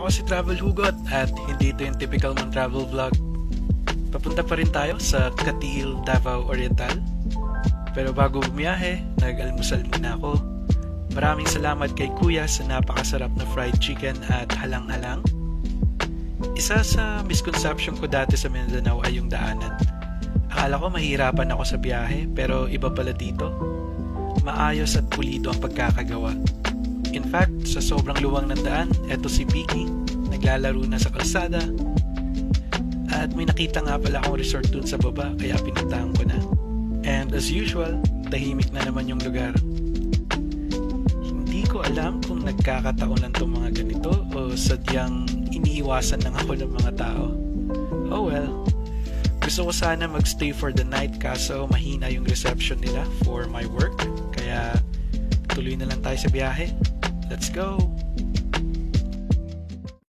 Ako si Travel Hugot at hindi ito yung typical mong travel vlog. Papunta pa rin tayo sa Katiil, Davao Oriental. Pero bago bumiyahe, nag-almusal muna ako. Maraming salamat kay Kuya sa napakasarap na fried chicken at halang-halang. Isa sa misconception ko dati sa Mindanao ay yung daanan. Akala ko mahirapan ako sa biyahe pero iba pala dito. Maayos at pulido ang pagkakagawa. In fact, sa sobrang luwang ng daan, eto si Piki, naglalaro na sa kalsada. At may nakita nga pala akong resort dun sa baba, kaya pinuntahan ko na. And as usual, tahimik na naman yung lugar. Hindi ko alam kung nagkakataonan tong mga ganito o sadyang iniiwasan lang ako ng mga tao. Oh well, gusto ko sana magstay for the night kaso mahina yung reception nila for my work. Kaya tuloy na lang tayo sa biyahe. Let's go!